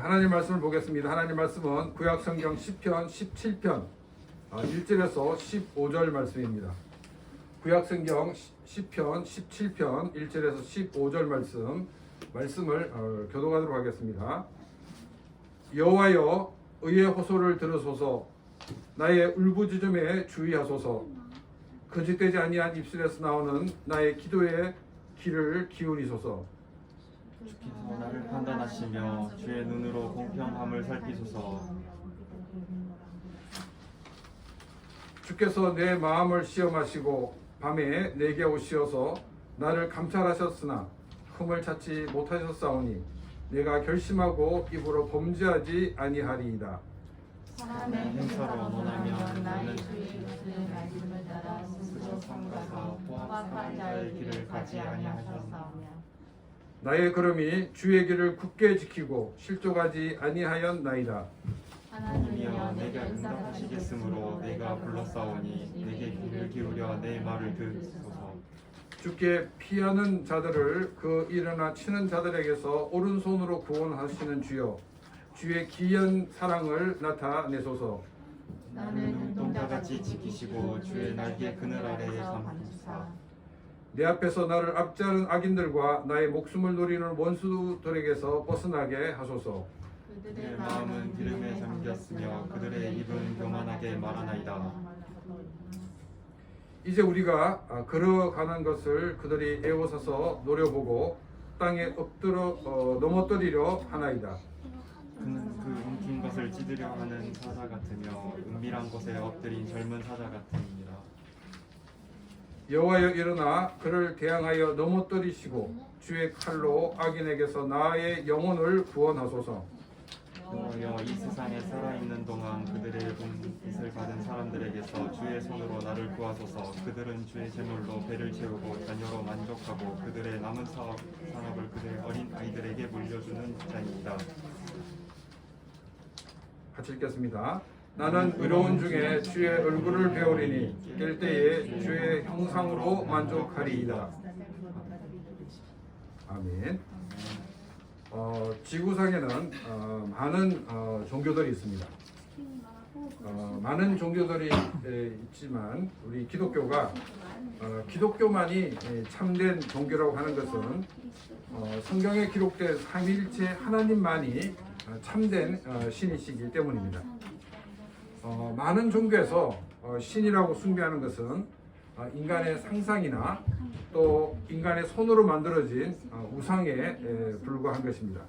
하나님 말씀을 보겠습니다. 하나님 말씀은 구약 성경 10편 17편 1절에서 15절 말씀입니다. 구약 성경 10편 17편 1절에서 15절 말씀을 교독하도록 하겠습니다. 여호와여, 의의 호소를 들으소서. 나의 울부짖음에 주의하소서. 거짓되지 아니한 입술에서 나오는 나의 기도에 귀를 기울이소서. 주께서 나를 판단하시며 주의 눈으로 공평함을 살피소서. 주께서 내 마음을 시험하시고 밤에 내게 오시어서 나를 감찰하셨으나 흠을 찾지 못하셨사오니 내가 결심하고 입으로 범죄하지 아니하리이다. 사람의 행사로 논하면 나의 주의 말씀을 따라 스스로 삼가서 포악한 자의 길을 가지 아니하셨사오며 나의 걸음이 주의 길을 굳게 지키고 실족하지 아니하였나이다. 하나님이여 내게 응답하시겠으므로 내가 불렀사오니 내게 귀를 기울여 내 말을 듣소서. 주께 피하는 자들을 그 일어나 치는 자들에게서 오른손으로 구원하시는 주여, 주의 기이한 사랑을 나타내소서. 나는 눈동자같이 지키시고 주의 날개 그늘 아래에 삼으사 내 앞에서 나를 압제하는 악인들과 나의 목숨을 노리는 원수들에게서 벗어나게 하소서. 그들의 마음은 기름에 잠겼으며 그들의 입은 교만하게 말하나이다. 이제 우리가 걸어가는 것을 그들이 애워서서 노려보고 땅에 엎드려 넘어뜨리려 하나이다. 그는 그 움킨 것을 찢으려 하는 사자 같으며 은밀한 곳에 엎드린 젊은 사자 같으니라. 여호와여, 일어나 그를 대항하여 넘어뜨리시고 주의 칼로 악인에게서 나의 영혼을 구원하소서. 여호와여, 이 세상에 살아있는 동안 그들의 분깃을 받은 사람들에게서 주의 손으로 나를 구하소서. 그들은 주의 제물로 배를 채우고 자녀로 만족하고 그들의 남은 산업을 그들의 어린 아이들에게 물려주는 자입니다. 같이 읽겠습니다. 나는 의로운 중에 주의 얼굴을 배우리니 깰 때에 주의 형상으로 만족하리이다. 아멘. 지구상에는 많은 종교들이 있습니다. 많은 종교들이 있지만 우리 기독교가 기독교만이 참된 종교라고 하는 것은 성경에 기록된 삼위일체 하나님만이 참된 신이시기 때문입니다. 많은 종교에서 신이라고 숭배하는 것은 인간의 상상이나 또 인간의 손으로 만들어진 우상에 불과한 것입니다.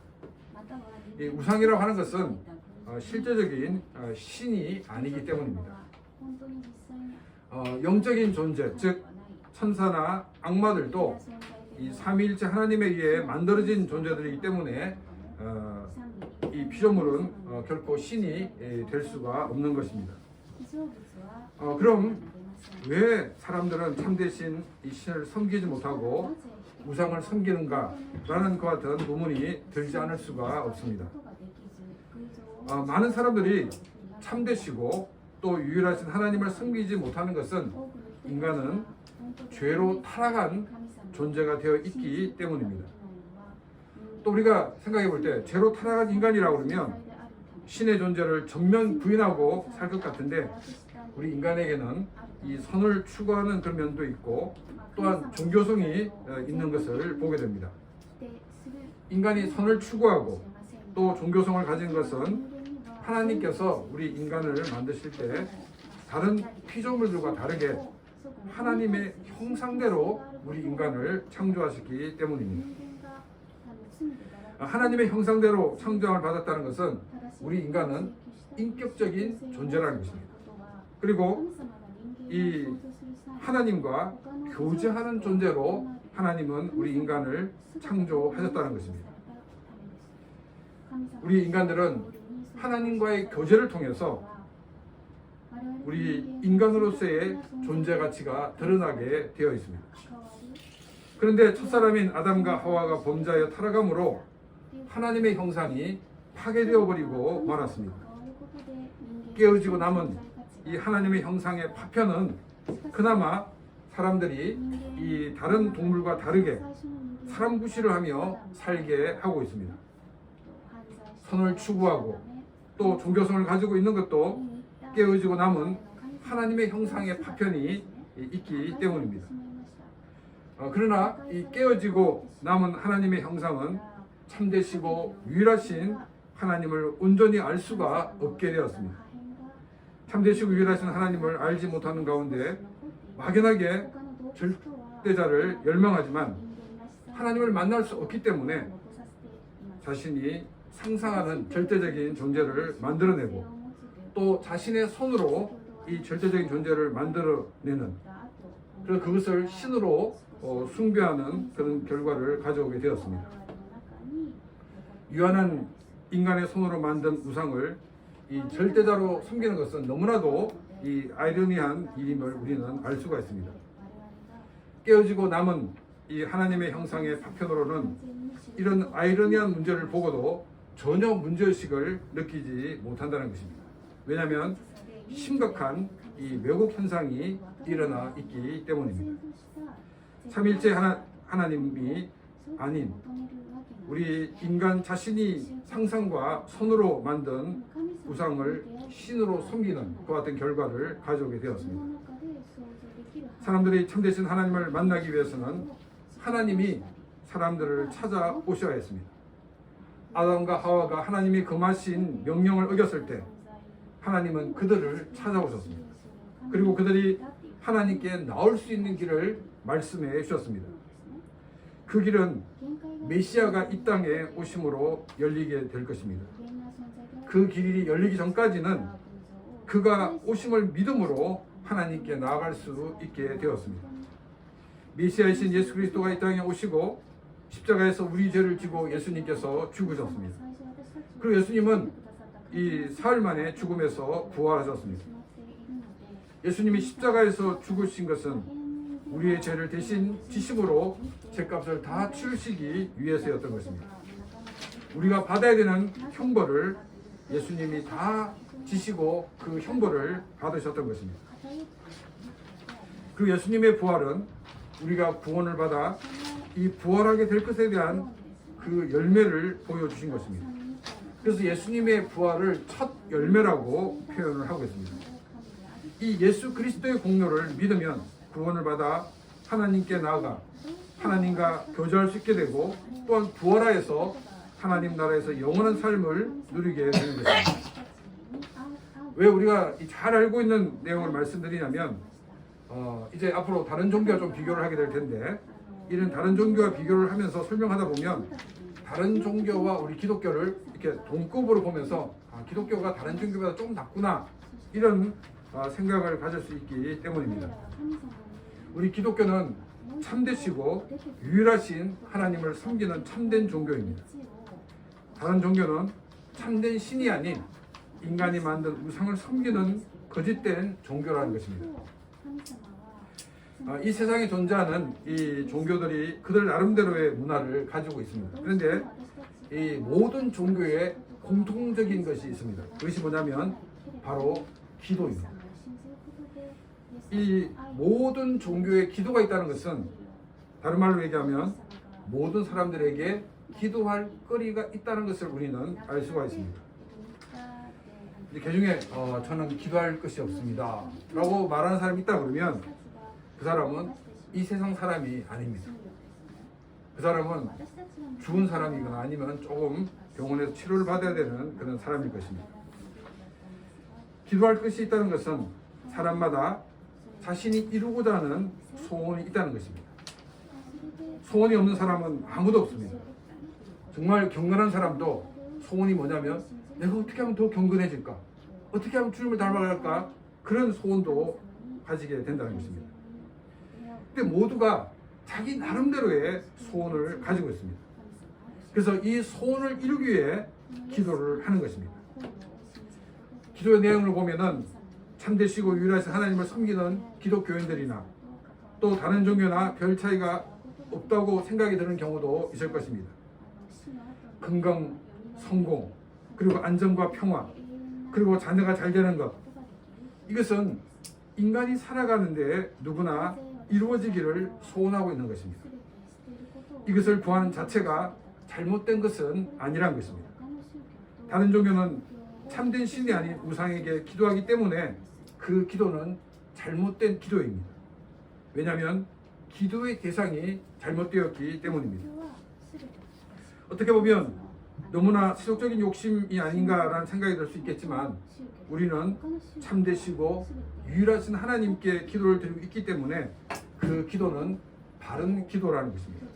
이 우상이라고 하는 것은 실제적인 신이 아니기 때문입니다. 영적인 존재, 즉 천사나 악마들도 이 삼위일체 하나님에 의해 만들어진 존재들이기 때문에 이 피조물은 결코 신이 될 수가 없는 것입니다. 그럼 왜 사람들은 참되신 이 신을 섬기지 못하고 우상을 섬기는가? 라는 것 같은 의문이 들지 않을 수가 없습니다. 많은 사람들이 참되시고 또 유일하신 하나님을 섬기지 못하는 것은 인간은 죄로 타락한 존재가 되어 있기 때문입니다. 또 우리가 생각해 볼 때 죄로 타락한 인간이라고 그러면 신의 존재를 전면 부인하고 살 것 같은데 우리 인간에게는 이 선을 추구하는 그런 면도 있고 또한 종교성이 있는 것을 보게 됩니다. 인간이 선을 추구하고 또 종교성을 가진 것은 하나님께서 우리 인간을 만드실 때 다른 피조물들과 다르게 하나님의 형상대로 우리 인간을 창조하셨기 때문입니다. 하나님의 형상대로 창조함을 받았다는 것은 우리 인간은 인격적인 존재라는 것입니다. 그리고 이 하나님과 교제하는 존재로 하나님은 우리 인간을 창조하셨다는 것입니다. 우리 인간들은 하나님과의 교제를 통해서 우리 인간으로서의 존재 가치가 드러나게 되어 있습니다. 그런데 첫사람인 아담과 하와가 범죄하여 타락함으로 하나님의 형상이 파괴되어 버리고 말았습니다. 깨어지고 남은 이 하나님의 형상의 파편은 그나마 사람들이 이 다른 동물과 다르게 사람 구실을 하며 살게 하고 있습니다. 선을 추구하고 또 종교성을 가지고 있는 것도 깨어지고 남은 하나님의 형상의 파편이 있기 때문입니다. 그러나 이 깨어지고 남은 하나님의 형상은 참되시고 유일하신 하나님을 온전히 알 수가 없게 되었습니다. 참되시고 유일하신 하나님을 알지 못하는 가운데 막연하게 절대자를 열망하지만 하나님을 만날 수 없기 때문에 자신이 상상하는 절대적인 존재를 만들어내고 또 자신의 손으로 이 절대적인 존재를 만들어내는, 그래서 그것을 신으로 숭배하는 그런 결과를 가져오게 되었습니다. 유한한 인간의 손으로 만든 우상을 이 절대자로 섬기는 것은 너무나도 이 아이러니한 일임을 우리는 알 수가 있습니다. 깨어지고 남은 이 하나님의 형상의 파편으로는 이런 아이러니한 문제를 보고도 전혀 문제의식을 느끼지 못한다는 것입니다. 왜냐하면 심각한 이 왜곡 현상이 일어나 있기 때문입니다. 삼일째 하나님이 아닌 우리 인간 자신이 상상과 손으로 만든 우상을 신으로 섬기는 그와 같은 결과를 가져오게 되었습니다. 사람들이 참되신 하나님을 만나기 위해서는 하나님이 사람들을 찾아오셔야 했습니다. 아담과 하와가 하나님이 금하신 명령을 어겼을 때 하나님은 그들을 찾아오셨습니다. 그리고 그들이 하나님께 나올 수 있는 길을 말씀해 주셨습니다. 그 길은 메시아가 이 땅에 오심으로 열리게 될 것입니다. 그 길이 열리기 전까지는 그가 오심을 믿음으로 하나님께 나아갈 수 있게 되었습니다. 메시아이신 예수 그리스도가 이 땅에 오시고 십자가에서 우리 죄를 지고 예수님께서 죽으셨습니다. 그리고 예수님은 이 사흘 만에 죽음에서 부활하셨습니다. 예수님이 십자가에서 죽으신 것은 우리의 죄를 대신 지심으로 죄값을 다 치우시기 위해서였던 것입니다. 우리가 받아야 되는 형벌을 예수님이 다 지시고 그 형벌을 받으셨던 것입니다. 그리고 예수님의 부활은 우리가 구원을 받아 이 부활하게 될 것에 대한 그 열매를 보여주신 것입니다. 그래서 예수님의 부활을 첫 열매라고 표현을 하고 있습니다. 이 예수 그리스도의 공로를 믿으면 구원을 받아 하나님께 나아가 하나님과 교제할 수 있게 되고 또한 부활하여서 하나님 나라에서 영원한 삶을 누리게 되는 것입니다. 왜 우리가 잘 알고 있는 내용을 말씀드리냐면 이제 앞으로 다른 종교와 좀 비교를 하게 될 텐데 이런 다른 종교와 비교를 하면서 설명하다 보면 다른 종교와 우리 기독교를 이렇게 동급으로 보면서 기독교가 다른 종교보다 조금 낫구나 이런 생각을 가질 수 있기 때문입니다. 우리 기독교는 참되시고 유일하신 하나님을 섬기는 참된 종교입니다. 다른 종교는 참된 신이 아닌 인간이 만든 우상을 섬기는 거짓된 종교라는 것입니다. 이 세상에 존재하는 이 종교들이 그들 나름대로의 문화를 가지고 있습니다. 그런데 이 모든 종교에 공통적인 것이 있습니다. 그것이 뭐냐면 바로 기도입니다. 이 모든 종교에 기도가 있다는 것은 다른 말로 얘기하면 모든 사람들에게 기도할 거리가 있다는 것을 우리는 알 수가 있습니다. 그 중에 저는 기도할 것이 없습니다 라고 말하는 사람이 있다 그러면 그 사람은 이 세상 사람이 아닙니다. 그 사람은 죽은 사람이거나 아니면 조금 병원에서 치료를 받아야 되는 그런 사람일 것입니다. 기도할 것이 있다는 것은 사람마다 자신이 이루고자 하는 소원이 있다는 것입니다. 소원이 없는 사람은 아무도 없습니다. 정말 경건한 사람도 소원이 뭐냐면 내가 어떻게 하면 더 경건해질까? 어떻게 하면 주님을 닮아갈까? 그런 소원도 가지게 된다는 것입니다. 근데 모두가 자기 나름대로의 소원을 가지고 있습니다. 그래서 이 소원을 이루기 위해 기도를 하는 것입니다. 기도의 내용을 보면은 참되시고 유일하신 하나님을 섬기는 기독교인들이나 또 다른 종교나 별 차이가 없다고 생각이 드는 경우도 있을 것입니다. 건강, 성공, 그리고 안정과 평화, 그리고 자녀가 잘 되는 것, 이것은 인간이 살아가는데 누구나 이루어지기를 소원하고 있는 것입니다. 이것을 구하는 자체가 잘못된 것은 아니란 것입니다. 다른 종교는 참된 신이 아닌 우상에게 기도하기 때문에 그 기도는 잘못된 기도입니다. 왜냐하면 기도의 대상이 잘못되었기 때문입니다. 어떻게 보면 너무나 세속적인 욕심이 아닌가라는 생각이 들 수 있겠지만 우리는 참되시고 유일하신 하나님께 기도를 드리고 있기 때문에 그 기도는 바른 기도라는 것입니다.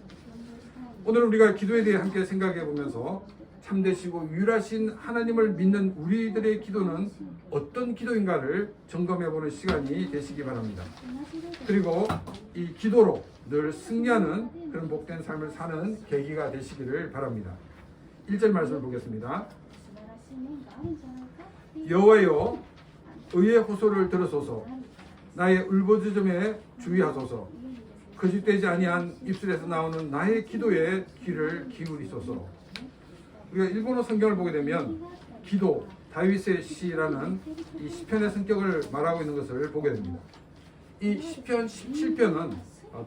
오늘 우리가 기도에 대해 함께 생각해 보면서 참되시고 유일하신 하나님을 믿는 우리들의 기도는 어떤 기도인가를 점검해 보는 시간이 되시기 바랍니다. 그리고 이 기도로 늘 승리하는 그런 복된 삶을 사는 계기가 되시기를 바랍니다. 1절 말씀을 보겠습니다. 여호와여 의의 호소를 들으소서 나의 울부짖음에 주의하소서 거짓되지 아니한 입술에서 나오는 나의 기도에 귀를 기울이소서. 우리가 일본어 성경을 보게 되면 기도, 다윗의 시라는 이 시편의 성격을 말하고 있는 것을 보게 됩니다. 이 시편 17편은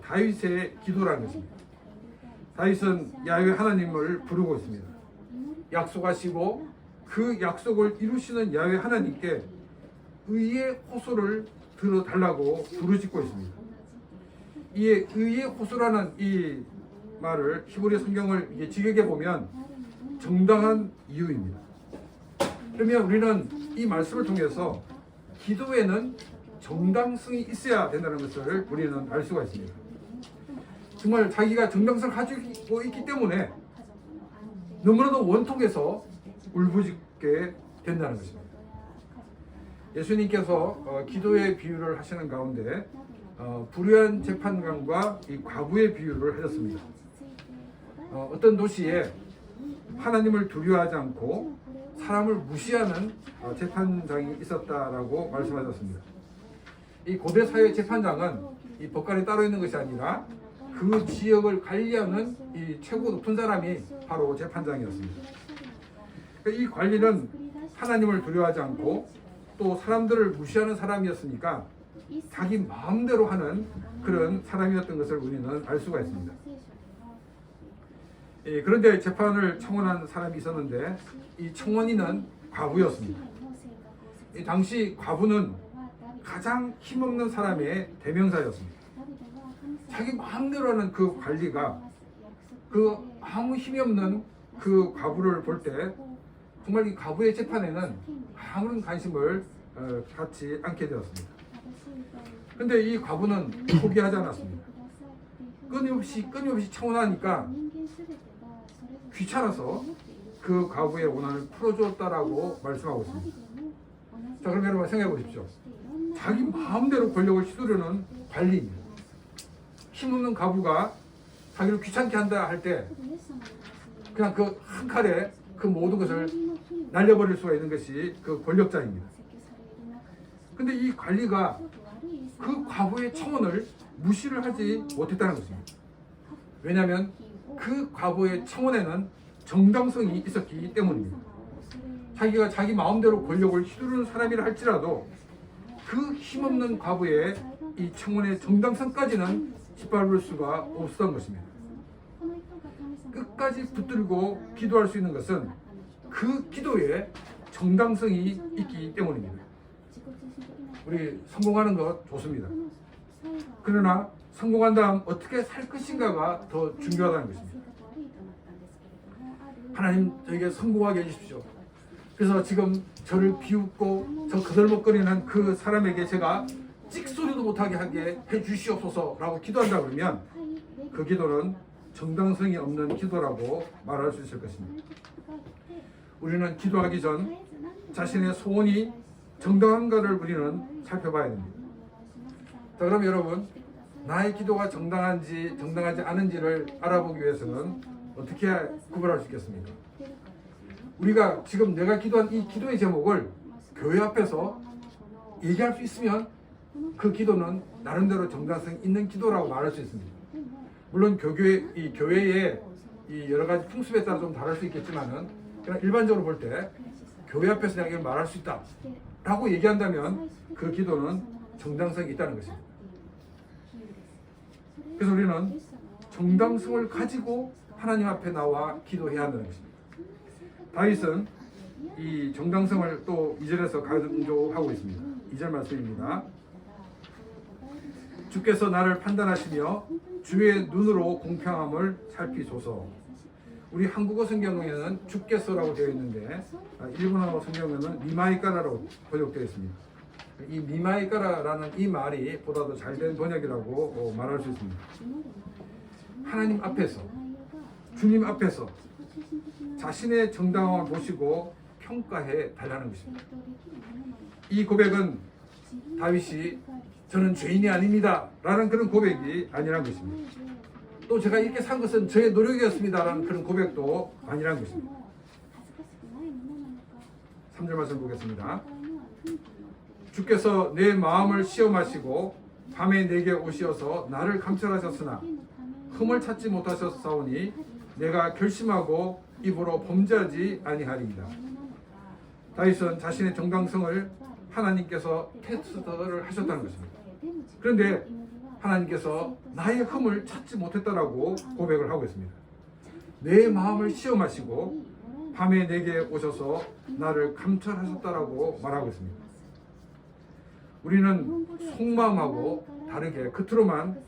다윗의 기도라는 것입니다. 다윗은 야훼 하나님을 부르고 있습니다. 약속하시고 그 약속을 이루시는 야훼 하나님께 의의 호소를 들어달라고 부르짖고 있습니다. 이 의의 호소라는 이 말을 히브리 성경을 직역해 보면 정당한 이유입니다. 그러면 우리는 이 말씀을 통해서 기도에는 정당성이 있어야 된다는 것을 우리는 알 수가 있습니다. 정말 자기가 정당성을 가지고 있기 때문에 너무나도 원통해서 울부짖게 된다는 것입니다. 예수님께서 기도의 비유를 하시는 가운데 불의한 재판관과 이 과부의 비유를 하셨습니다. 어떤 도시에 하나님을 두려워하지 않고 사람을 무시하는 재판장이 있었다라고 말씀하셨습니다. 이 고대 사회 재판장은 이 법관이 따로 있는 것이 아니라 그 지역을 관리하는 이 최고 높은 사람이 바로 재판장이었습니다. 이 관리는 하나님을 두려워하지 않고 또 사람들을 무시하는 사람이었으니까 자기 마음대로 하는 그런 사람이었던 것을 우리는 알 수가 있습니다. 그런데 재판을 청원한 사람이 있었는데 이 청원인은 과부였습니다. 당시 과부는 가장 힘없는 사람의 대명사였습니다. 자기 마음대로 하는 그 관리가 그 아무 힘이 없는 그 과부를 볼 때 정말 이 과부의 재판에는 아무런 관심을 갖지 않게 되었습니다. 그런데 이 과부는 포기하지 않았습니다. 끊임없이 청원하니까 귀찮아서 그 과부의 원한을 풀어주었다라고 말씀하고 있습니다. 자, 그럼 여러분 생각해 보십시오. 자기 마음대로 권력을 휘두르는 관리입니다. 힘없는 과부가 자기를 귀찮게 한다 할 때 그냥 그 한 칼에 그 모든 것을 날려버릴 수가 있는 것이 그 권력자입니다. 근데 이 관리가 그 과부의 청원을 무시를 하지 못했다는 것입니다. 왜냐하면 그 과부의 청원에는 정당성이 있었기 때문입니다. 자기가 자기 마음대로 권력을 휘두르는 사람이라 할지라도 그 힘없는 과부의 이 청원의 정당성까지는 짓밟을 수가 없었던 것입니다. 끝까지 붙들고 기도할 수 있는 것은 그 기도에 정당성이 있기 때문입니다. 우리 성공하는 것 좋습니다. 그러나 성공한 다음 어떻게 살 것인가가 더 중요하다는 것입니다. 하나님 저에게 성공하게 해주십시오. 그래서 지금 저를 비웃고 저 거들먹거리는 그 사람에게 제가 찍소리도 못하게 하게 해주시옵소서라고 기도한다 그러면 그 기도는 정당성이 없는 기도라고 말할 수 있을 것입니다. 우리는 기도하기 전 자신의 소원이 정당한가를 우리는 살펴봐야 됩니다. 자, 그럼 여러분 나의 기도가 정당한지 정당하지 않은지를 알아보기 위해서는 어떻게 구별할 수 있겠습니까? 우리가 지금 내가 기도한 이 기도의 제목을 교회 앞에서 얘기할 수 있으면 그 기도는 나름대로 정당성 있는 기도라고 말할 수 있습니다. 물론 이 교회의 이 여러 가지 풍습에 따라 좀 다를 수 있겠지만은 그냥 일반적으로 볼 때 교회 앞에서 내가 이걸 말할 수 있다라고 얘기한다면 그 기도는 정당성이 있다는 것입니다. 그래서 우리는 정당성을 가지고 하나님 앞에 나와 기도해야 한다는 것입니다. 다윗은 이 정당성을 또 2절에서 강조하고 있습니다. 2절 말씀입니다. 주께서 나를 판단하시며 주의 눈으로 공평함을 살피소서. 우리 한국어 성경에는 주께서라고 되어 있는데 일본어 성경에는 미마이까라로 번역되어 있습니다. 이 미마이까라는 이 말이 보다 더 잘된 번역이라고 말할 수 있습니다. 하나님 앞에서, 주님 앞에서 자신의 정당함을 보시고 평가해 달라는 것입니다. 이 고백은 다윗이 저는 죄인이 아닙니다 라는 그런 고백이 아니라는 것입니다. 또 제가 이렇게 산 것은 저의 노력이었습니다 라는 그런 고백도 아니라는 것입니다. 3절 말씀 보겠습니다. 주께서 내 마음을 시험하시고 밤에 내게 오시어서 나를 감찰하셨으나 흠을 찾지 못하셨사오니 내가 결심하고 입으로 범죄하지 아니하리이다. 다윗은 자신의 정당성을 하나님께서 테스트를 하셨다는 것입니다. 그런데 하나님께서 나의 흠을 찾지 못했다라고 고백을 하고 있습니다. 내 마음을 시험하시고 밤에 내게 오셔서 나를 감찰하셨다라고 말하고 있습니다. 우리는 속마음하고 다르게 겉으로만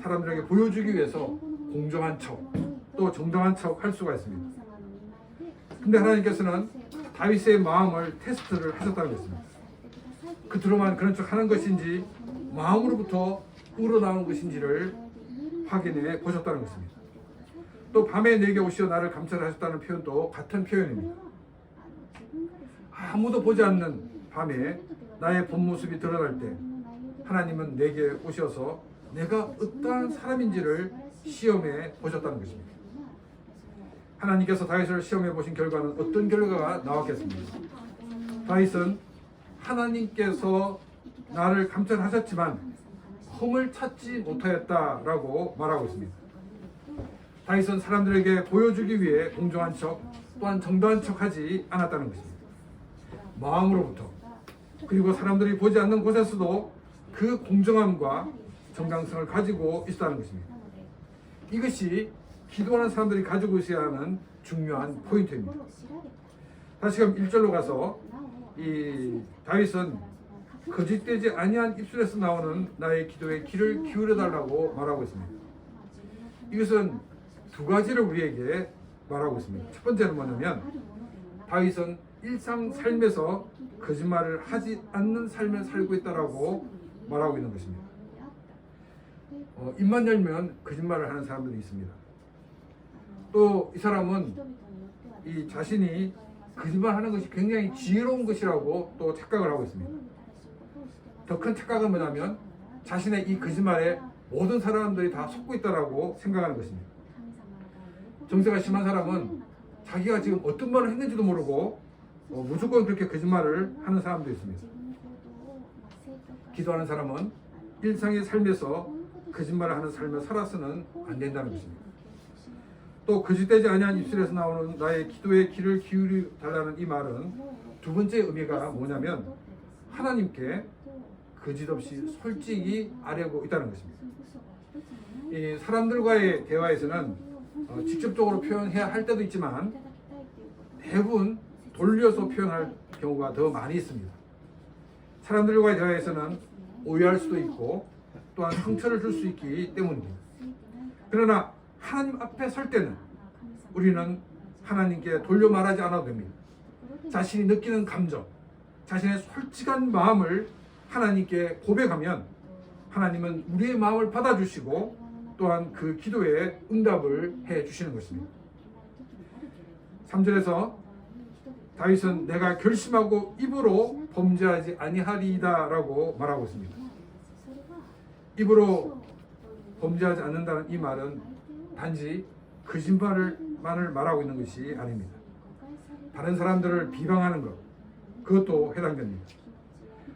사람들에게 보여주기 위해서 공정한 척, 또 정당한 척 할 수가 있습니다. 근데 하나님께서는 다윗의 마음을 테스트를 하셨다는 것입니다. 겉으로만 그런 척 하는 것인지 마음으로부터 우러나온 것인지를 확인해 보셨다는 것입니다. 또 밤에 내게 오시어 나를 감찰하셨다는 표현도 같은 표현입니다. 아무도 보지 않는 밤에 나의 본 모습이 드러날 때 하나님은 내게 오셔서 내가 어떠한 사람인지를 시험해 보셨다는 것입니다. 하나님께서 다윗을 시험해 보신 결과는 어떤 결과가 나왔겠습니까? 다윗은 하나님께서 나를 감찰하셨지만 흠을 찾지 못하였다라고 말하고 있습니다. 다윗은 사람들에게 보여주기 위해 공정한 척 또한 정당한 척하지 않았다는 것입니다. 마음으로부터 그리고 사람들이 보지 않는 곳에서도 그 공정함과 정당성을 가지고 있었다는 것입니다. 이것이 기도하는 사람들이 가지고 있어야 하는 중요한 포인트입니다. 다시금 1절로 가서 이 다윗은 거짓되지 아니한 입술에서 나오는 나의 기도에 귀를 기울여 달라고 말하고 있습니다. 이것은 두 가지를 우리에게 말하고 있습니다. 첫 번째는 뭐냐면 다윗은 일상 삶에서 거짓말을 하지 않는 삶을 살고 있다라고 말하고 있는 것입니다. 입만 열면 거짓말을 하는 사람들이 있습니다. 또 이 사람은 이 자신이 거짓말하는 것이 굉장히 지혜로운 것이라고 또 착각을 하고 있습니다. 더 큰 착각은 뭐냐면 자신의 이 거짓말에 모든 사람들이 다 속고 있다라고 생각하는 것입니다. 정세가 심한 사람은 자기가 지금 어떤 말을 했는지도 모르고 무조건 그렇게 거짓말을 하는 사람도 있습니다. 기도하는 사람은 일상의 삶에서 거짓말을 하는 삶을 살아서는 안 된다는 것입니다. 또 거짓되지 아니한 입술에서 나오는 나의 기도에 귀를 기울여 달라는 이 말은 두 번째 의미가 뭐냐면 하나님께 거짓 없이 솔직히 아뢰고 있다는 것입니다. 이 사람들과의 대화에서는 직접적으로 표현해야 할 때도 있지만 대부분 돌려서 표현할 경우가 더 많이 있습니다. 사람들과의 대화에서는 오해할 수도 있고 또한 상처를 줄 수 있기 때문입니다. 그러나 하나님 앞에 설 때는 우리는 하나님께 돌려 말하지 않아도 됩니다. 자신이 느끼는 감정, 자신의 솔직한 마음을 하나님께 고백하면 하나님은 우리의 마음을 받아주시고 또한 그 기도에 응답을 해 주시는 것입니다. 3절에서 다윗은 내가 결심하고 입으로 범죄하지 아니하리이다 라고 말하고 있습니다. 입으로 범죄하지 않는다는 이 말은 단지 거짓말만을 말하고 있는 것이 아닙니다. 다른 사람들을 비방하는 것, 그것도 해당됩니다.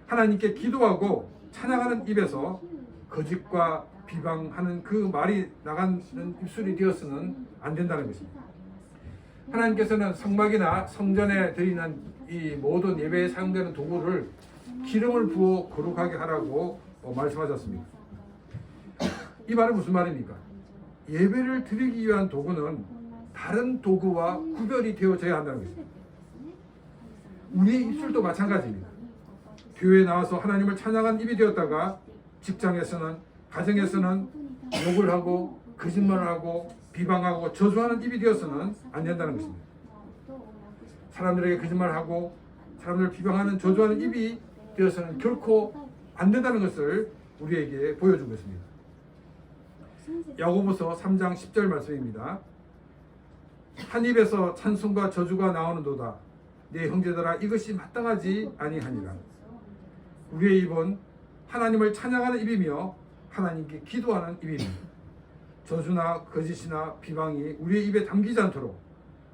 하나님께 기도하고 찬양하는 입에서 거짓과 비방하는 그 말이 나가는 입술이 되어서는 안 된다는 것입니다. 하나님께서는 성막이나 성전에 드리는 이 모든 예배에 사용되는 도구를 기름을 부어 거룩하게 하라고 말씀하셨습니다. 이 말은 무슨 말입니까? 예배를 드리기 위한 도구는 다른 도구와 구별이 되어져야 한다는 것입니다. 우리의 입술도 마찬가지입니다. 교회에 나와서 하나님을 찬양한 입이 되었다가 직장에서는, 가정에서는 욕을 하고 거짓말을 하고 비방하고 저주하는 입이 되어서는 안 된다는 것입니다. 사람들에게 거짓말하고 사람들을 비방하는 저주하는 입이 되어서는 결코 안 된다는 것을 우리에게 보여준 것입니다. 야고보서 3장 10절 말씀입니다. 한 입에서 찬송과 저주가 나오는도다. 내 형제들아 이것이 마땅하지 아니하니라. 우리의 입은 하나님을 찬양하는 입이며 하나님께 기도하는 입입니다. 저주나 거짓이나 비방이 우리의 입에 담기지 않도록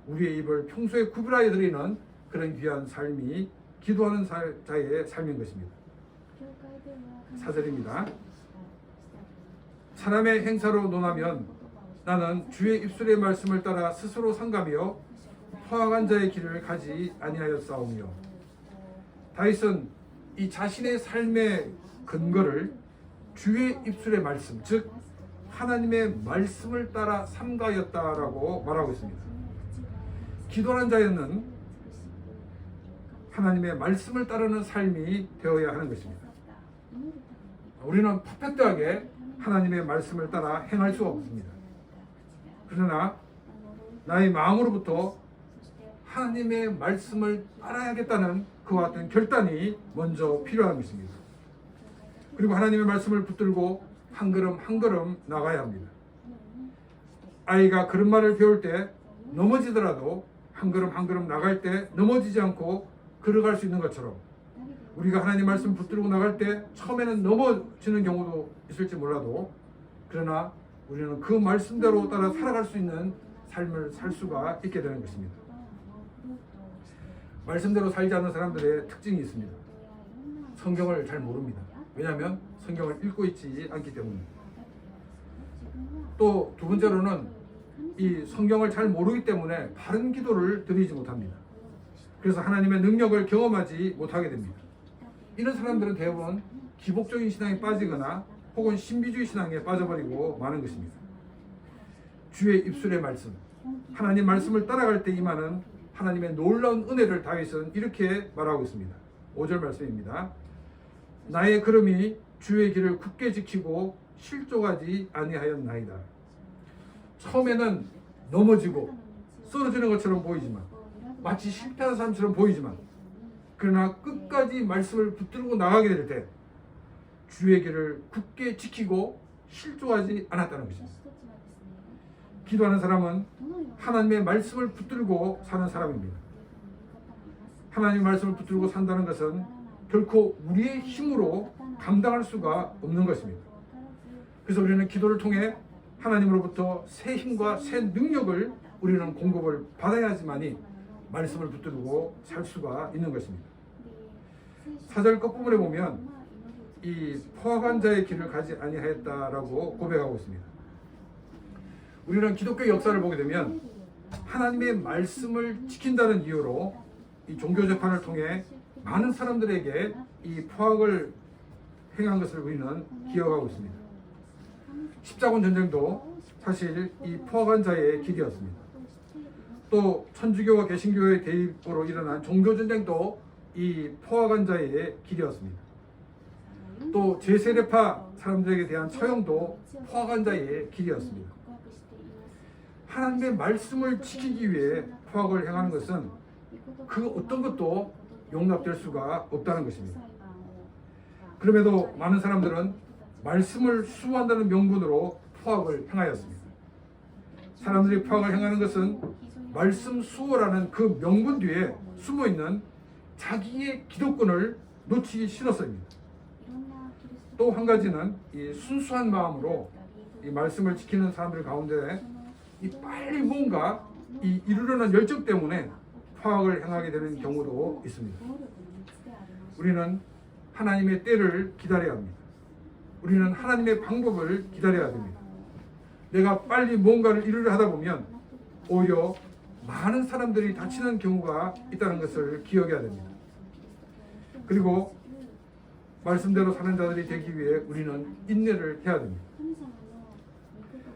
우리의 입을 평소에 구별하여 드리는 그런 귀한 삶이 기도하는 자의 삶인 것입니다. 4절입니다. 사람의 행사로 논하면 나는 주의 입술의 말씀을 따라 스스로 상가며 포악한 자의 길을 가지 아니하였사오며. 다윗은 이 자신의 삶의 근거를 주의 입술의 말씀, 즉 하나님의 말씀을 따라 삼가였다라고 말하고 있습니다. 기도하는 자에는 하나님의 말씀을 따르는 삶이 되어야 하는 것입니다. 우리는 퍼펙트하게 하나님의 말씀을 따라 행할 수가 없습니다. 그러나 나의 마음으로부터 하나님의 말씀을 따라야겠다는 그와 같은 결단이 먼저 필요한 것입니다. 그리고 하나님의 말씀을 붙들고 한 걸음 한 걸음 나가야 합니다. 아이가 걸음마를 배울 때 넘어지더라도 한 걸음 한 걸음 나갈 때 넘어지지 않고 걸어갈 수 있는 것처럼 우리가 하나님 말씀 붙들고 나갈 때 처음에는 넘어지는 경우도 있을지 몰라도 그러나 우리는 그 말씀대로 따라 살아갈 수 있는 삶을 살 수가 있게 되는 것입니다. 말씀대로 살지 않는 사람들의 특징이 있습니다. 성경을 잘 모릅니다. 왜냐하면 성경을 읽고 있지 않기 때문입니다. 또 두 번째로는 이 성경을 잘 모르기 때문에 바른 기도를 드리지 못합니다. 그래서 하나님의 능력을 경험하지 못하게 됩니다. 이런 사람들은 대부분 기복적인 신앙에 빠지거나 혹은 신비주의 신앙에 빠져버리고 마는 것입니다. 주의 입술의 말씀, 하나님 말씀을 따라갈 때 임하는 하나님의 놀라운 은혜를 다윗은 이렇게 말하고 있습니다. 5절 말씀입니다. 나의 걸음이 주의 길을 굳게 지키고 실족하지 아니하였나이다. 처음에는 넘어지고 쓰러지는 것처럼 보이지만 마치 실패하는 사람처럼 보이지만 그러나 끝까지 말씀을 붙들고 나가게 될 때 주의 길을 굳게 지키고 실족하지 않았다는 것입니다. 기도하는 사람은 하나님의 말씀을 붙들고 사는 사람입니다. 하나님의 말씀을 붙들고 산다는 것은 결코 우리의 힘으로 감당할 수가 없는 것입니다. 그래서 우리는 기도를 통해 하나님으로부터 새 힘과 새 능력을 우리는 공급을 받아야지만이 말씀을 붙들고 살 수가 있는 것입니다. 4절 끝부분에 보면 이 포악한 자의 길을 가지 아니하였다라고 고백하고 있습니다. 우리는 기독교 역사를 보게 되면 하나님의 말씀을 지킨다는 이유로 이 종교 재판을 통해 많은 사람들에게 이 포악을 행한 것을 우리는 기억하고 있습니다. 십자군 전쟁도 사실 이 포악한 자의 길이었습니다. 또 천주교와 개신교의 대입으로 일어난 종교 전쟁도 이 포악한 자의 길이었습니다. 또 제세례파 사람들에게 대한 처형도 포악한 자의 길이었습니다. 하나님의 말씀을 지키기 위해 포악을 행하는 것은 그 어떤 것도 용납될 수가 없다는 것입니다. 그럼에도 많은 사람들은 말씀을 수호한다는 명분으로 포악을 행하였습니다. 사람들이 포악을 행하는 것은 말씀 수호라는 그 명분 뒤에 숨어있는 자기의 기득권을 놓치기 싫어서입니다. 또 한 가지는 이 순수한 마음으로 이 말씀을 지키는 사람들 가운데 이 빨리 뭔가 이 이르려는 열정 때문에 포악을 행하게 되는 경우도 있습니다. 우리는 하나님의 때를 기다려야 합니다. 우리는 하나님의 방법을 기다려야 됩니다. 내가 빨리 뭔가를 이루려 하다 보면 오히려 많은 사람들이 다치는 경우가 있다는 것을 기억해야 됩니다. 그리고 말씀대로 사는 자들이 되기 위해 우리는 인내를 해야 됩니다.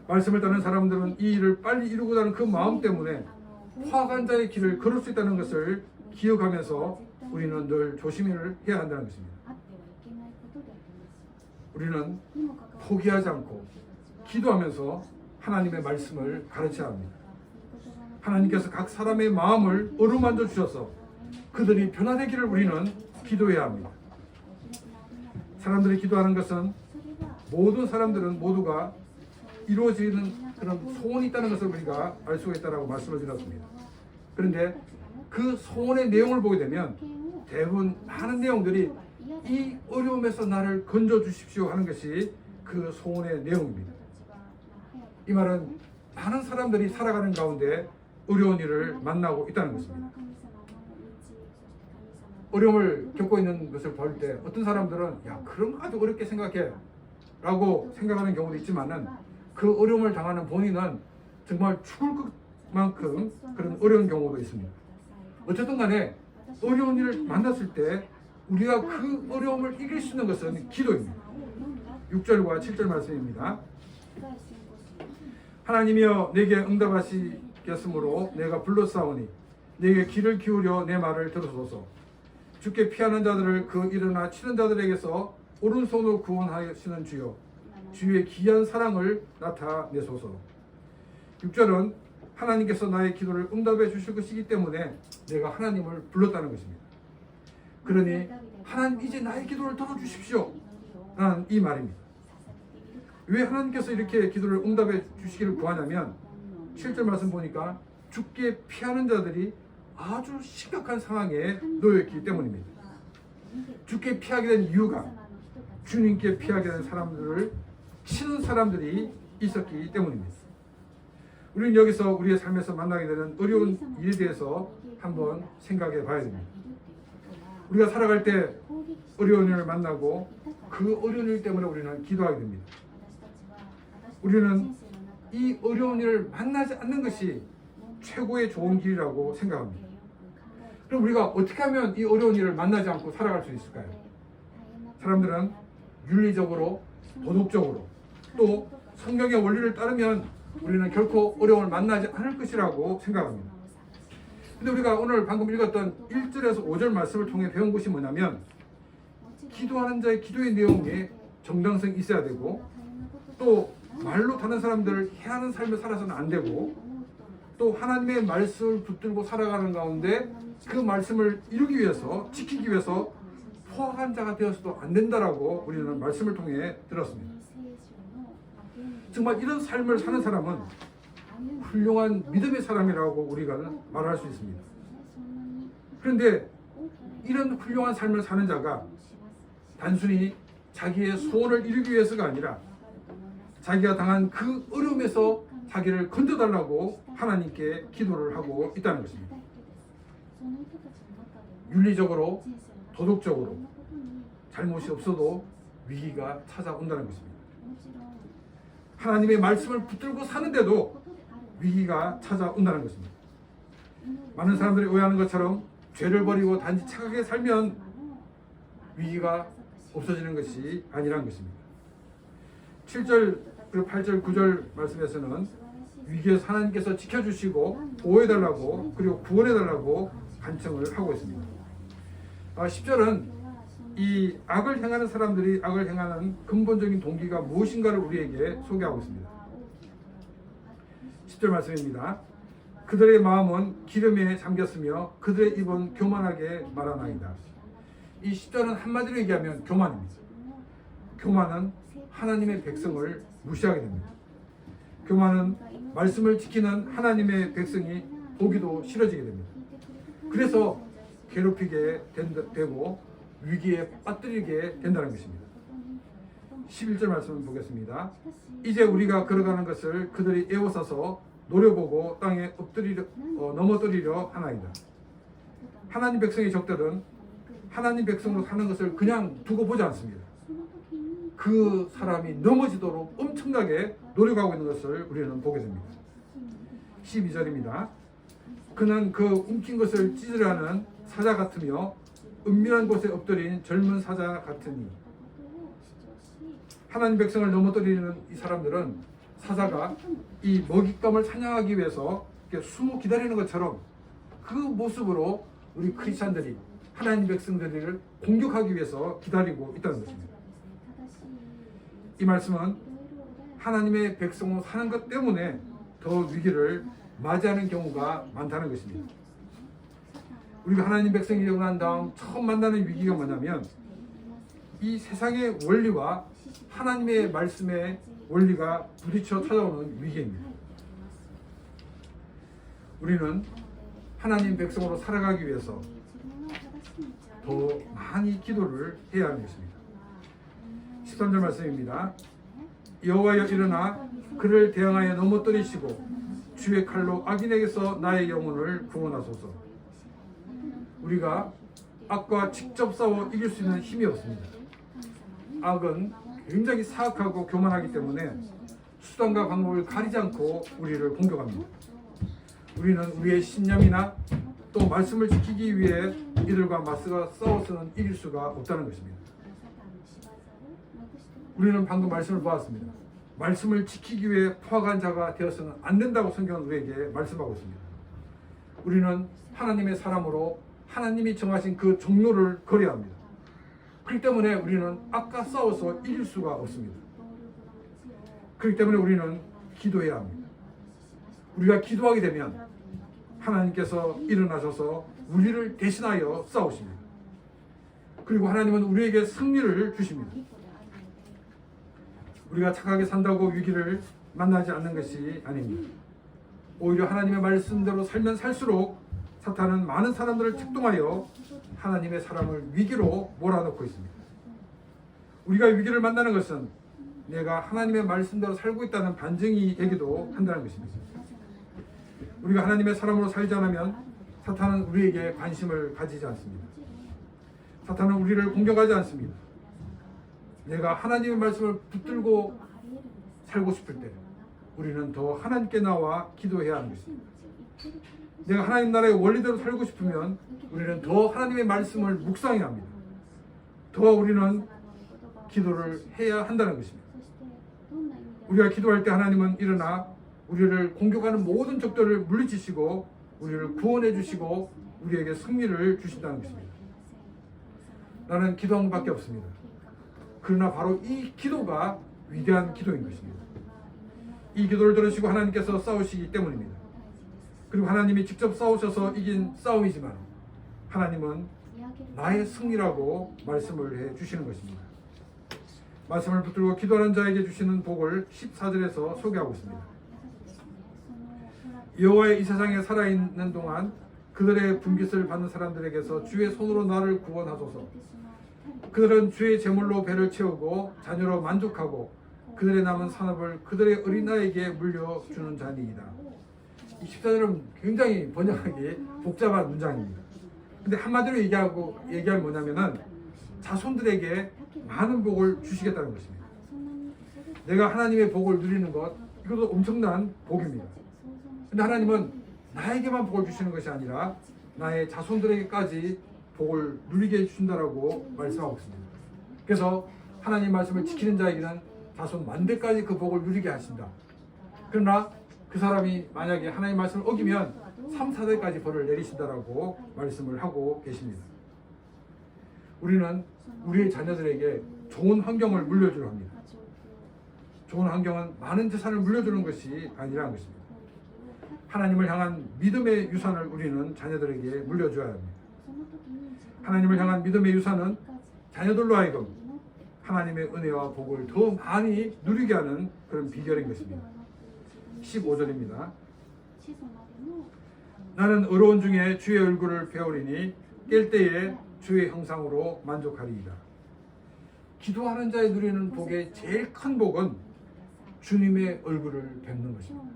말씀을 따르는 사람들은 이 일을 빨리 이루고자 하는 그 마음 때문에 포악한 자의 길을 걸을 수 있다는 것을 기억하면서 우리는 늘 조심을 해야 한다는 것입니다. 우리는 포기하지 않고 기도하면서 하나님의 말씀을 가르쳐야 합니다. 하나님께서 각 사람의 마음을 어루만져 주셔서 그들이 변화되기를 우리는 기도해야 합니다. 사람들이 기도하는 것은 모든 사람들은 모두가 이루어지는 그런 소원이 있다는 것을 우리가 알 수가 있다고 말씀을 드렸습니다. 그런데 그 소원의 내용을 보게 되면 대부분 많은 내용들이 이 어려움에서 나를 건져 주십시오 하는 것이 그 소원의 내용입니다. 이 말은 많은 사람들이 살아가는 가운데 어려운 일을 만나고 있다는 것입니다. 어려움을 겪고 있는 것을 볼 때 어떤 사람들은 야 그런 거 아주 어렵게 생각해 라고 생각하는 경우도 있지만은 그 어려움을 당하는 본인은 정말 죽을 것만큼 그런 어려운 경우도 있습니다. 어쨌든 간에 어려운 일을 만났을 때 우리가 그 어려움을 이길 수 있는 것은 기도입니다. 6절과 7절 말씀입니다. 하나님이여 내게 응답하시겠으므로 내가 불렀사오니 내게 귀를 기울여 내 말을 들으소서. 주께 피하는 자들을 그 일어나 치는 자들에게서 오른손으로 구원하시는 주여 주의 귀한 사랑을 나타내소서. 6절은 하나님께서 나의 기도를 응답해 주실 것이기 때문에 내가 하나님을 불렀다는 것입니다. 그러니 하나님 이제 나의 기도를 들어주십시오 라는 이 말입니다. 왜 하나님께서 이렇게 기도를 응답해 주시기를 구하냐면 7절 말씀 보니까 주께 피하는 자들이 아주 심각한 상황에 놓여있기 때문입니다. 주께 피하게 된 이유가 주님께 피하게 된 사람들을 치는 사람들이 있었기 때문입니다. 우리는 여기서 우리의 삶에서 만나게 되는 어려운 일에 대해서 한번 생각해 봐야 됩니다. 우리가 살아갈 때 어려운 일을 만나고 그 어려운 일 때문에 우리는 기도하게 됩니다. 우리는 이 어려운 일을 만나지 않는 것이 최고의 좋은 길이라고 생각합니다. 그럼 우리가 어떻게 하면 이 어려운 일을 만나지 않고 살아갈 수 있을까요? 사람들은 윤리적으로, 도덕적으로, 또 성경의 원리를 따르면 우리는 결코 어려움을 만나지 않을 것이라고 생각합니다. 근데 우리가 오늘 방금 읽었던 1절에서 5절 말씀을 통해 배운 것이 뭐냐면 기도하는 자의 기도의 내용에 정당성이 있어야 되고 또 말로 다른 사람들을 해하는 삶을 살아서는 안 되고 또 하나님의 말씀을 붙들고 살아가는 가운데 그 말씀을 이루기 위해서 지키기 위해서 포악한 자가 되어서도 안 된다라고 우리는 말씀을 통해 들었습니다. 정말 이런 삶을 사는 사람은 훌륭한 믿음의 사람이라고 우리가 말할 수 있습니다. 그런데 이런 훌륭한 삶을 사는 자가 단순히 자기의 소원을 이루기 위해서가 아니라 자기가 당한 그 어려움에서 자기를 건져달라고 하나님께 기도를 하고 있다는 것입니다. 윤리적으로, 도덕적으로 잘못이 없어도 위기가 찾아온다는 것입니다. 하나님의 말씀을 붙들고 사는데도 위기가 찾아온다는 것입니다. 많은 사람들이 오해하는 것처럼 죄를 버리고 단지 착하게 살면 위기가 없어지는 것이 아니라는 것입니다. 7절 그리고 8절 9절 말씀에서는 위기에서 하나님께서 지켜주시고 보호해달라고 그리고 구원해달라고 간청을 하고 있습니다. 10절은 이 악을 행하는 사람들이 악을 행하는 근본적인 동기가 무엇인가를 우리에게 소개하고 있습니다. 10절 말씀입니다. 그들의 마음은 기름에 잠겼으며 그들의 입은 교만하게 말하나이다. 이 10절은 한마디로 얘기하면 교만입니다. 교만은 하나님의 백성을 무시하게 됩니다. 교만은 말씀을 지키는 하나님의 백성이 보기도 싫어지게 됩니다. 그래서 괴롭히게 되고 위기에 빠뜨리게 된다는 것입니다. 11절 말씀을 보겠습니다. 이제 우리가 걸어가는 것을 그들이 애워싸서 노려보고 땅에 넘어뜨리려 하나이다. 하나님 백성의 적들은 하나님 백성으로 사는 것을 그냥 두고 보지 않습니다. 그 사람이 넘어지도록 엄청나게 노력하고 있는 것을 우리는 보게 됩니다. 12절입니다. 그는 그 움킨 것을 찢으려는 사자 같으며 은밀한 곳에 엎드린 젊은 사자 같으니. 하나님 백성을 넘어뜨리는 이 사람들은 사자가 이 먹잇감을 사냥하기 위해서 이렇게 숨어 기다리는 것처럼 그 모습으로 우리 크리스천들이 하나님 백성들을 공격하기 위해서 기다리고 있다는 것입니다. 이 말씀은 하나님의 백성으로 사는 것 때문에 더 위기를 맞이하는 경우가 많다는 것입니다. 우리가 하나님 백성이 되고 난 다음 처음 만나는 위기가 뭐냐면 이 세상의 원리와 하나님의 말씀의 원리가 부딪혀 찾아오는 위기입니다. 우리는 하나님 백성으로 살아가기 위해서 더 많이 기도를 해야 하는 것입니다. 13절 말씀입니다. 여호와여 일어나 그를 대항하여 넘어뜨리시고 주의 칼로 악인에게서 나의 영혼을 구원하소서. 우리가 악과 직접 싸워 이길 수 있는 힘이 없습니다. 악은 굉장히 사악하고 교만하기 때문에 수단과 방법을 가리지 않고 우리를 공격합니다. 우리는 우리의 신념이나 또 말씀을 지키기 위해 이들과 맞서 싸워서는 이길 수가 없다는 것입니다. 우리는 방금 말씀을 보았습니다. 말씀을 지키기 위해 포악한 자가 되어서는 안 된다고 성경은 우리에게 말씀하고 있습니다. 우리는 하나님의 사람으로 하나님이 정하신 그 종로를 걸어야 합니다. 그렇기 때문에 우리는 악과 싸워서 이길 수가 없습니다. 그렇기 때문에 우리는 기도해야 합니다. 우리가 기도하게 되면 하나님께서 일어나셔서 우리를 대신하여 싸우십니다. 그리고 하나님은 우리에게 승리를 주십니다. 우리가 착하게 산다고 위기를 만나지 않는 것이 아닙니다. 오히려 하나님의 말씀대로 살면 살수록 사탄은 많은 사람들을 책동하여 하나님의 사람을 위기로 몰아넣고 있습니다. 우리가 위기를 만나는 것은 내가 하나님의 말씀대로 살고 있다는 반증이 되기도 한다는 것입니다. 우리가 하나님의 사람으로 살지 않으면 사탄은 우리에게 관심을 가지지 않습니다. 사탄은 우리를 공격하지 않습니다. 내가 하나님의 말씀을 붙들고 살고 싶을 때 우리는 더 하나님께 나와 기도해야 하는 것입니다. 내가 하나님 나라의 원리대로 살고 싶으면 우리는 더 하나님의 말씀을 묵상해야 합니다. 더 우리는 기도를 해야 한다는 것입니다. 우리가 기도할 때 하나님은 일어나 우리를 공격하는 모든 적들을 물리치시고 우리를 구원해 주시고 우리에게 승리를 주신다는 것입니다. 나는 기도한 것밖에 없습니다. 그러나 바로 이 기도가 위대한 기도인 것입니다. 이 기도를 들으시고 하나님께서 싸우시기 때문입니다. 그리고 하나님이 직접 싸우셔서 이긴 싸움이지만 하나님은 나의 승리라고 말씀을 해 주시는 것입니다. 말씀을 붙들고 기도하는 자에게 주시는 복을 14절에서 소개하고 있습니다. 여호와의 이 세상에 살아있는 동안 그들의 분깃을 받는 사람들에게서 주의 손으로 나를 구원하소서. 그들은 주의 제물로 배를 채우고 자녀로 만족하고 그들의 남은 산업을 그들의 어린아이에게 물려주는 자니이다. 이 14절은 굉장히 번역하기 복잡한 문장입니다. 근데 한마디로 얘기하면 뭐냐면은 자손들에게 많은 복을 주시겠다는 것입니다. 내가 하나님의 복을 누리는 것, 이것도 엄청난 복입니다. 근데 하나님은 나에게만 복을 주시는 것이 아니라 나의 자손들에게까지 복을 누리게 해주신다라고 말씀하고 있습니다. 그래서 하나님 말씀을 지키는 자에게는 자손 만대까지 그 복을 누리게 하신다. 그러나 그 사람이 만약에 하나님 말씀을 어기면 3, 4대까지 벌을 내리신다라고 말씀을 하고 계십니다. 우리는 우리의 자녀들에게 좋은 환경을 물려주려 합니다. 좋은 환경은 많은 재산을 물려주는 것이 아니라는 것입니다. 하나님을 향한 믿음의 유산을 우리는 자녀들에게 물려줘야 합니다. 하나님을 향한 믿음의 유산은 자녀들로 하여금 하나님의 은혜와 복을 더 많이 누리게 하는 그런 비결인 것입니다. 15절입니다. 나는 어려운 중에 주의 얼굴을 배우리니 깰 때에 주의 형상으로 만족하리이다. 기도하는 자의 누리는 복의 제일 큰 복은 주님의 얼굴을 뵙는 것입니다.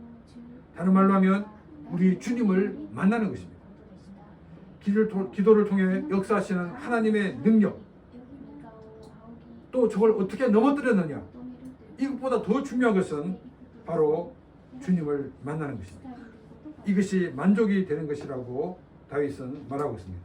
다른 말로 하면 우리 주님을 만나는 것입니다. 기도를 통해 역사하시는 하나님의 능력, 또 저걸 어떻게 넘어뜨렸느냐, 이것보다 더 중요한 것은 바로 주님을 만나는 것입니다. 이것이 만족이 되는 것이라고 다윗은 말하고 있습니다.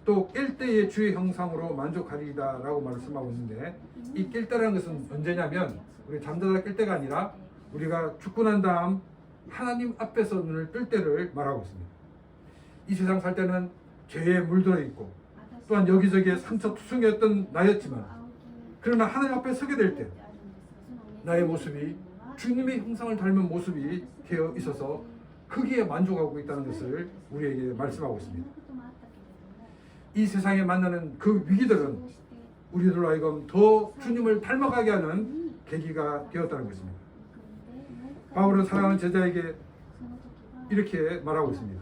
또 깰 때의 주의 형상으로 만족하리이다 라고 말씀하고 있는데, 이 깰 때라는 것은 언제냐면 우리 잠자다 깰 때가 아니라 우리가 죽고 난 다음 하나님 앞에서 눈을 뜰 때를 말하고 있습니다. 이 세상 살 때는 죄에 물들어 있고 또한 여기저기에 상처투성이었던 나였지만 그러나 하나님 앞에 서게 될 때 나의 모습이 주님의 형상을 닮은 모습이 되어 있어서 거기에 만족하고 있다는 것을 우리에게 말씀하고 있습니다. 이 세상에 만나는 그 위기들은 우리들로 하여금 더 주님을 닮아가게 하는 계기가 되었다는 것입니다. 바울은 사랑하는 제자에게 이렇게 말하고 있습니다.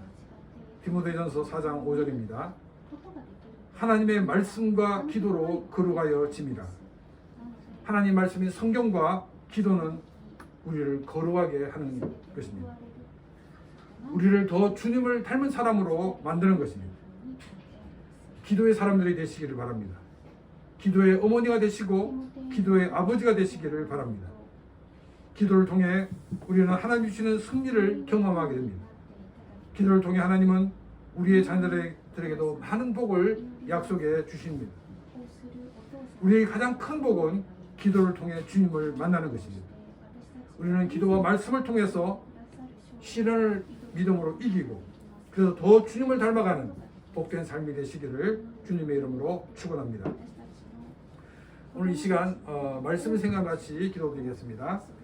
디모데전서 4장 5절입니다. 하나님의 말씀과 기도로 거룩하여 짐이라. 하나님 말씀인 성경과 기도는 우리를 거룩하게 하는 것입니다. 우리를 더 주님을 닮은 사람으로 만드는 것입니다. 기도의 사람들이 되시기를 바랍니다. 기도의 어머니가 되시고 기도의 아버지가 되시기를 바랍니다. 기도를 통해 우리는 하나님 주시는 승리를 경험하게 됩니다. 기도를 통해 하나님은 우리의 자녀들에게도 많은 복을 약속해 주십니다. 우리의 가장 큰 복은 기도를 통해 주님을 만나는 것입니다. 우리는 기도와 말씀을 통해서 시련을 믿음으로 이기고 그래서 더 주님을 닮아가는 복된 삶이 되시기를 주님의 이름으로 축원합니다. 오늘 이 시간 말씀을 생각같이 기도드리겠습니다.